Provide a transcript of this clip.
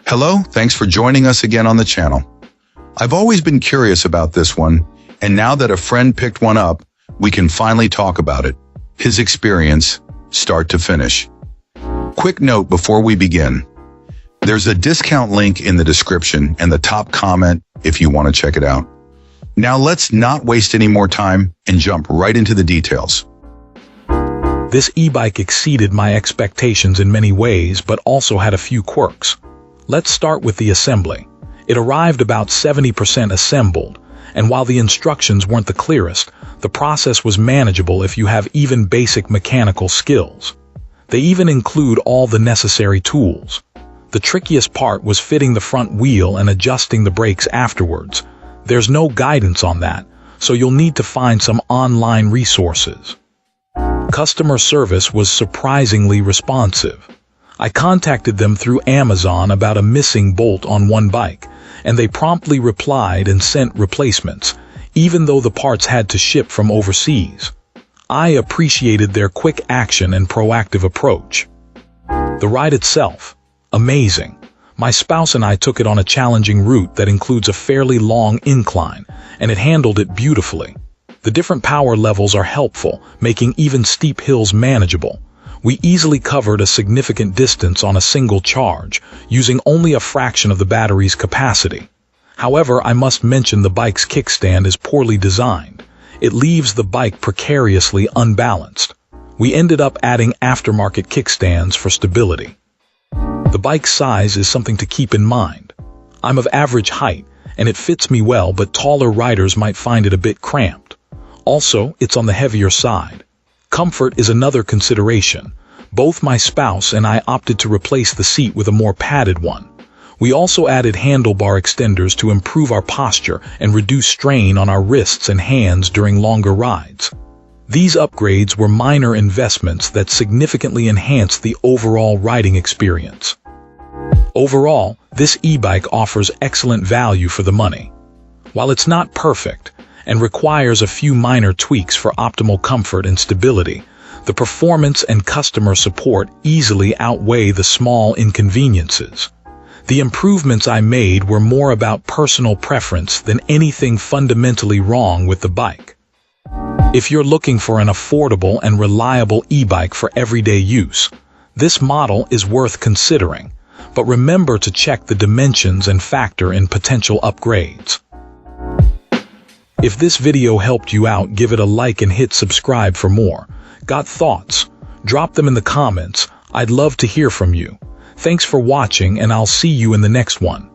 Hello, thanks for joining us again on the channel. I've always been curious about this one, and now that a friend picked one up, we can finally talk about it. His experience, start to finish. Quick note before we begin. There's a discount link in the description and the top comment if you want to check it out. Now let's not waste any more time and jump right into the details. This e-bike exceeded my expectations in many ways, but also had a few quirks. Let's start with the assembly. It arrived about 70% assembled, and while the instructions weren't the clearest, the process was manageable if you have even basic mechanical skills. They even include all the necessary tools. The trickiest part was fitting the front wheel and adjusting the brakes afterwards. There's no guidance on that, so you'll need to find some online resources. Customer service was surprisingly responsive. I contacted them through Amazon about a missing bolt on one bike, and they promptly replied and sent replacements, even though the parts had to ship from overseas. I appreciated their quick action and proactive approach. The ride itself, amazing. My spouse and I took it on a challenging route that includes a fairly long incline, and it handled it beautifully. The different power levels are helpful, making even steep hills manageable. We easily covered a significant distance on a single charge, using only a fraction of the battery's capacity. However, I must mention the bike's kickstand is poorly designed. It leaves the bike precariously unbalanced. We ended up adding aftermarket kickstands for stability. The bike's size is something to keep in mind. I'm of average height, and it fits me well, but taller riders might find it a bit cramped. Also, it's on the heavier side. Comfort is another consideration. Both my spouse and I opted to replace the seat with a more padded one. We also added handlebar extenders to improve our posture and reduce strain on our wrists and hands during longer rides. These upgrades were minor investments that significantly enhanced the overall riding experience. Overall, this e-bike offers excellent value for the money. While it's not perfect and requires a few minor tweaks for optimal comfort and stability, the performance and customer support easily outweigh the small inconveniences. The improvements I made were more about personal preference than anything fundamentally wrong with the bike. If you're looking for an affordable and reliable e-bike for everyday use, this model is worth considering, but remember to check the dimensions and factor in potential upgrades. If this video helped you out, give it a like and hit subscribe for more. Got thoughts? Drop them in the comments. I'd love to hear from you. Thanks for watching, and I'll see you in the next one.